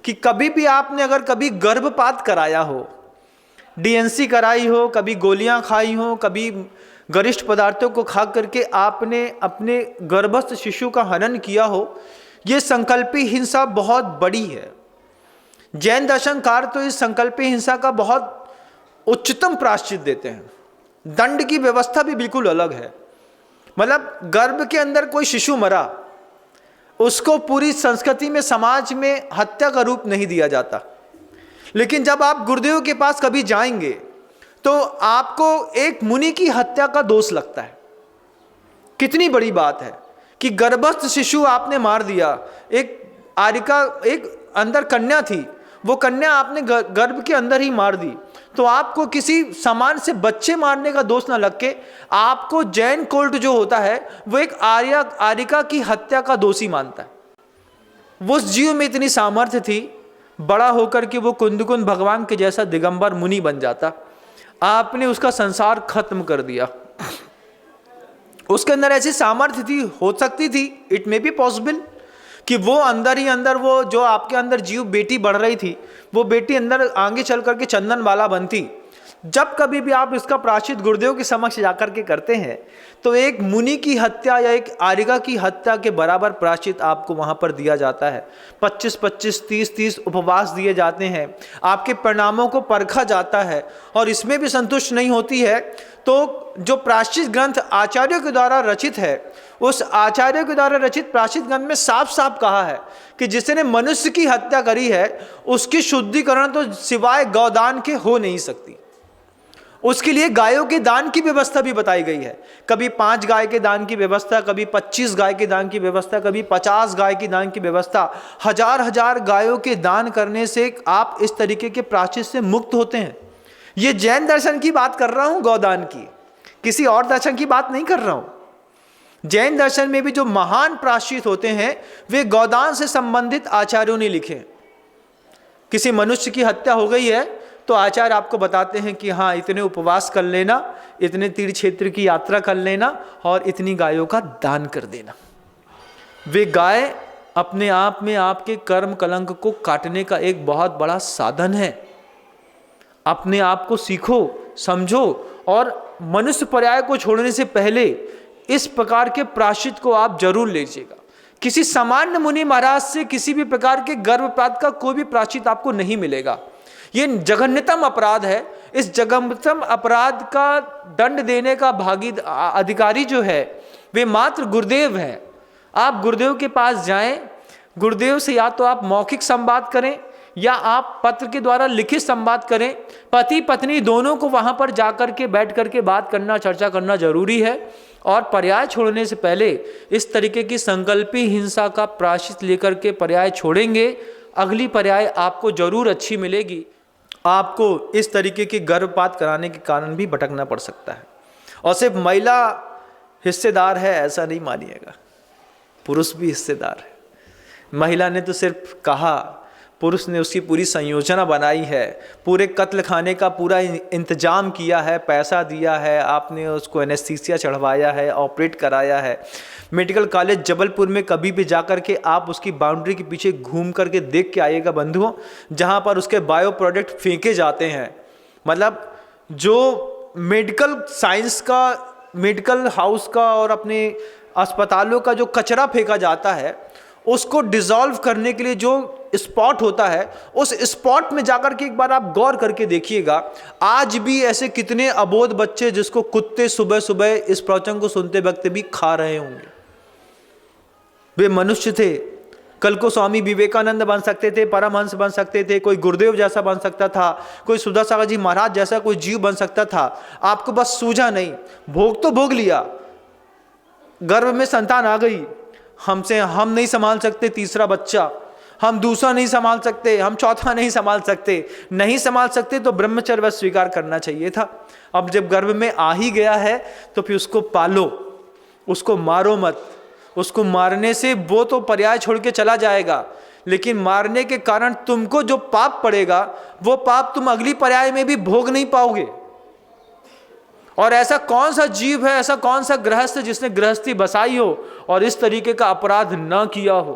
कि कभी भी आपने अगर कभी गर्भपात कराया हो, डीएनसी कराई हो, कभी गोलियां खाई हो, कभी गरिष्ठ पदार्थों को खा करके आपने अपने गर्भस्थ शिशु का हनन किया हो, ये संकल्पी हिंसा बहुत बड़ी है। जैन दर्शनकार तो इस संकल्पी हिंसा का बहुत उच्चतम प्रायश्चित देते हैं। दंड की व्यवस्था भी बिल्कुल अलग है। मतलब गर्भ के अंदर कोई शिशु मरा, उसको पूरी संस्कृति में, समाज में हत्या का रूप नहीं दिया जाता। लेकिन जब आप गुरुदेव के पास कभी जाएंगे तो आपको एक मुनि की हत्या का दोष लगता है। कितनी बड़ी बात है कि गर्भस्थ शिशु आपने मार दिया। एक आरिका, एक अंदर कन्या थी, वो कन्या आपने गर्भ के अंदर ही मार दी, तो आपको किसी समान से बच्चे मारने का दोष ना लग के आपको जैन कोर्ट जो होता है वो एक आरिका की हत्या का दोषी मानता है। वो उस जीव में इतनी सामर्थ्य थी, बड़ा होकर के वो कुंदकुंद भगवान के जैसा दिगंबर मुनि बन जाता, आपने उसका संसार खत्म कर दिया। उसके अंदर ऐसी सामर्थ्य थी, हो सकती थी, इट मे बी पॉसिबल कि वो अंदर ही अंदर, वो जो आपके अंदर जीव बेटी बढ़ रही थी, वो बेटी अंदर आगे चल करके चंदन वाला बनती। जब कभी भी आप इसका प्रायश्चित गुरुदेव के समक्ष जाकर के करते हैं तो एक मुनि की हत्या या एक आरिका की हत्या के बराबर प्रायश्चित आपको वहां पर दिया जाता है। 25-25, 30-30 उपवास दिए जाते हैं, आपके परिणामों को परखा जाता है। और इसमें भी संतुष्ट नहीं होती है तो जो प्रायश्चित ग्रंथ आचार्यों के द्वारा रचित है, उस आचार्य के द्वारा रचित प्रायश्चित ग्रंथ में साफ साफ कहा है कि जिसने मनुष्य की हत्या करी है उसकी शुद्धिकरण तो सिवाय गौदान के हो नहीं सकती। उसके लिए गायों के दान की व्यवस्था भी बताई गई है। कभी 5 गाय के दान की व्यवस्था, कभी 25 गाय के दान की व्यवस्था, कभी 50 गाय के दान की व्यवस्था। हजार गायों के दान करने से आप इस तरीके के प्रायश्चित से मुक्त होते हैं। ये जैन दर्शन की बात कर रहा हूं, गौदान की, किसी और दर्शन की बात नहीं कर रहा हूं। जैन दर्शन में भी जो महान प्रायश्चित होते हैं वे गौदान से संबंधित आचार्यों ने लिखे। किसी मनुष्य की हत्या हो गई है तो आचार्य आपको बताते हैं कि हाँ, इतने उपवास कर लेना, इतने तीर्थ क्षेत्र की यात्रा कर लेना और इतनी गायों का दान कर देना। वे गाय अपने आप में आपके कर्म कलंक को काटने का एक बहुत बड़ा साधन है। अपने आप को सीखो, समझो और मनुष्य पर्याय को छोड़ने से पहले इस प्रकार के प्रायश्चित को आप जरूर लीजिएगा। किसी सामान्य मुनि महाराज से किसी भी प्रकार के गर्भपात का कोई भी प्रायश्चित आपको नहीं मिलेगा। ये जघन्यतम अपराध है। इस जघन्यतम अपराध का दंड देने का अधिकारी जो है वे मात्र गुरुदेव हैं। आप गुरुदेव के पास जाएं, गुरुदेव से या तो आप मौखिक संवाद करें या आप पत्र के द्वारा लिखित संवाद करें। पति पत्नी दोनों को वहां पर जाकर के बैठ करके बात करना, चर्चा करना जरूरी है। और पर्याय छोड़ने से पहले इस तरीके की संकल्पी हिंसा का प्रायश्चित लेकर के पर्याय छोड़ेंगे, अगली पर्याय आपको जरूर अच्छी मिलेगी। आपको इस तरीके के गर्भपात कराने के कारण भी भटकना पड़ सकता है। और सिर्फ महिला हिस्सेदार है ऐसा नहीं मानिएगा, पुरुष भी हिस्सेदार है। महिला ने तो सिर्फ कहा, पुरुष ने उसकी पूरी संयोजना बनाई है, पूरे कत्ल खाने का पूरा इंतजाम किया है, पैसा दिया है, आपने उसको एनेस्थीसिया चढ़वाया है, ऑपरेट कराया है। मेडिकल कॉलेज जबलपुर में कभी भी जाकर के आप उसकी बाउंड्री के पीछे घूम करके देख के आइएगा बंधुओं, जहाँ पर उसके बायो प्रोडक्ट फेंके जाते हैं। मतलब जो मेडिकल साइंस का, मेडिकल हाउस का और अपने अस्पतालों का जो कचरा फेंका जाता है उसको डिसॉल्व करने के लिए जो स्पॉट होता है, उस स्पॉट में जाकर के एक बार आप गौर करके देखिएगा। आज भी ऐसे कितने अबोध बच्चे जिसको कुत्ते सुबह सुबह इस प्रवचन को सुनते वक्त भी खा रहे होंगे। वे मनुष्य थे। कल को स्वामी विवेकानंद बन सकते थे, परमहंस बन सकते थे, कोई गुरुदेव जैसा बन सकता था, कोई सुधासागर जी महाराज जैसा कोई जीव बन सकता था। आपको बस सूझा नहीं, भोग तो भोग लिया, गर्भ में संतान आ गई, हमसे हम नहीं संभाल सकते तीसरा बच्चा, हम दूसरा नहीं संभाल सकते, हम चौथा नहीं संभाल सकते तो ब्रह्मचर्य स्वीकार करना चाहिए था। अब जब गर्भ में आ ही गया है तो फिर उसको पालो, उसको मारो मत। उसको मारने से वो तो पर्याय छोड़ के चला जाएगा, लेकिन मारने के कारण तुमको जो पाप पड़ेगा वो पाप तुम अगली पर्याय में भी भोग नहीं पाओगे। और ऐसा कौन सा जीव है, ऐसा कौन सा गृहस्थ जिसने गृहस्थी बसाई हो और इस तरीके का अपराध न किया हो।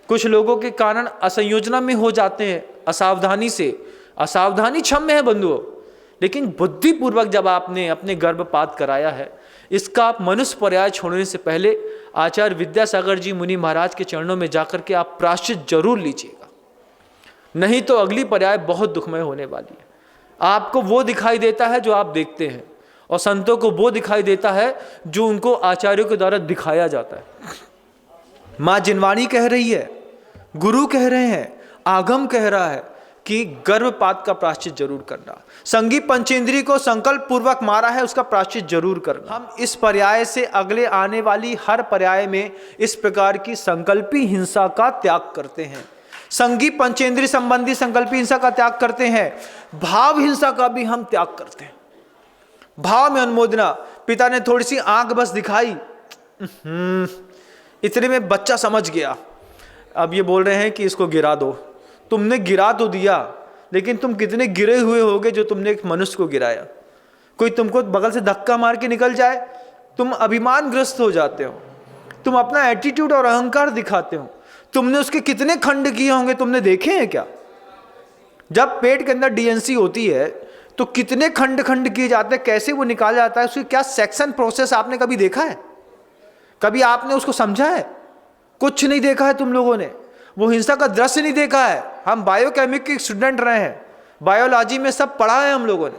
कुछ लोगों के कारण असंयोजना में हो जाते हैं, असावधानी से। असावधानी क्षम्य है बंधुओं, लेकिन बुद्धिपूर्वक जब आपने अपने गर्भपात कराया है, इसका आप मनुष्य पर्याय छोड़ने से पहले आचार्य विद्यासागर जी मुनि महाराज के चरणों में जाकर के आप प्रायश्चित जरूर लीजिएगा, नहीं तो अगली पर्याय बहुत दुखमय होने वाली है। आपको वो दिखाई देता है जो आप देखते हैं, और संतों को वो दिखाई देता है जो उनको आचार्यों के द्वारा दिखाया जाता है। माँ जिनवाणी कह रही है, गुरु कह रहे हैं, आगम कह रहा है कि गर्भपात का प्रायश्चित जरूर करना। संगी पंचेंद्री को संकल्प पूर्वक मारा है, उसका प्रायश्चित जरूर करना। हम इस पर्याय से अगले आने वाली हर पर्याय में इस प्रकार की संकल्पी हिंसा का त्याग करते हैं। संगी पंचेंद्री संबंधी संकल्पी हिंसा का त्याग करते हैं, भाव हिंसा का भी हम त्याग करते हैं। भाव में अनुमोदना, पिता ने थोड़ी सी आंख बस दिखाई, इतने में बच्चा समझ गया, अब ये बोल रहे हैं कि इसको गिरा दो। तुमने गिरा तो दिया, लेकिन तुम कितने गिरे हुए होगे जो तुमने एक मनुष्य को गिराया। कोई तुमको बगल से धक्का मार के निकल जाए, तुम अभिमानग्रस्त हो जाते हो, तुम अपना एटीट्यूड और अहंकार दिखाते हो। तुमने उसके कितने खंड किए होंगे, तुमने देखे हैं क्या? जब पेट के अंदर डीएनसी होती है तो कितने खंड खंड किए जाते हैं, कैसे वो निकाला जाता है, उसकी क्या सेक्शन प्रोसेस आपने कभी देखा है? कभी आपने उसको समझा है? कुछ नहीं देखा है तुम लोगों ने, वो हिंसा का दृश्य नहीं देखा है। हम बायोकेमिक के स्टूडेंट रहे हैं, बायोलॉजी में सब पढ़ा है हम लोगों ने,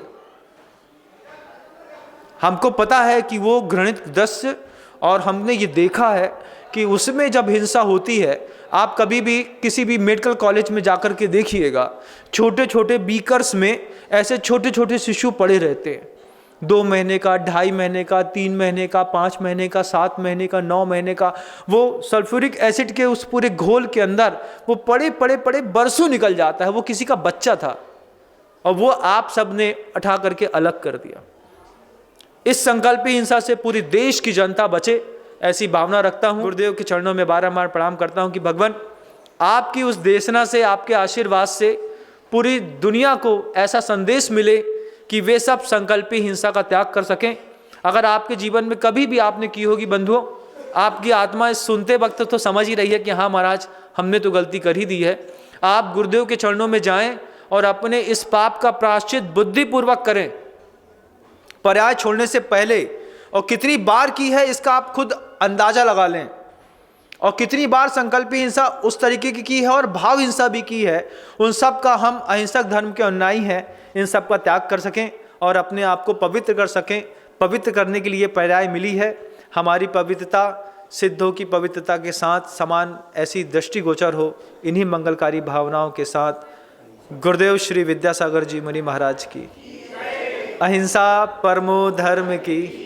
हमको पता है कि वो घृणित दृश्य, और हमने ये देखा है कि उसमें जब हिंसा होती है, आप कभी भी किसी भी मेडिकल कॉलेज में जाकर के देखिएगा, छोटे छोटे बीकर्स में ऐसे छोटे छोटे शिशु पड़े रहते हैं, 2 महीने का, 2.5 महीने का, 3 महीने का, 5 महीने का, 7 महीने का, 9 महीने का। वो सल्फ्यूरिक एसिड के उस पूरे घोल के अंदर वो पड़े पड़े पड़े बरसों निकल जाता है। वो किसी का बच्चा था और वो आप सब ने उठा करके अलग कर दिया। इस संकल्पी हिंसा से पूरी देश की जनता बचे, ऐसी भावना रखता हूं। गुरुदेव के चरणों में बारंबार प्रणाम करता हूं कि भगवान आपकी उस देशना से, आपके आशीर्वाद से पूरी दुनिया को ऐसा संदेश मिले कि वे सब संकल्पी हिंसा का त्याग कर सकें। अगर आपके जीवन में कभी भी आपने की होगी बंधुओं, आपकी आत्मा इस सुनते वक्त तो समझ ही रही है कि हाँ महाराज, हमने तो गलती कर ही दी है। आप गुरुदेव के चरणों में जाएं और अपने इस पाप का प्रायश्चित बुद्धिपूर्वक करें, पर्याय छोड़ने से पहले। और कितनी बार की है इसका आप खुद अंदाजा लगा लें, और कितनी बार संकल्पी हिंसा उस तरीके की है और भाव हिंसा भी की है। उन सब का हम अहिंसक धर्म के अनुयायी हैं, इन सब का त्याग कर सकें और अपने आप को पवित्र कर सकें। पवित्र करने के लिए पर्याय मिली है। हमारी पवित्रता सिद्धों की पवित्रता के साथ समान ऐसी दृष्टिगोचर हो। इन्हीं मंगलकारी भावनाओं के साथ गुरुदेव श्री विद्यासागर जी मुनि महाराज की, अहिंसा परमो धर्म की।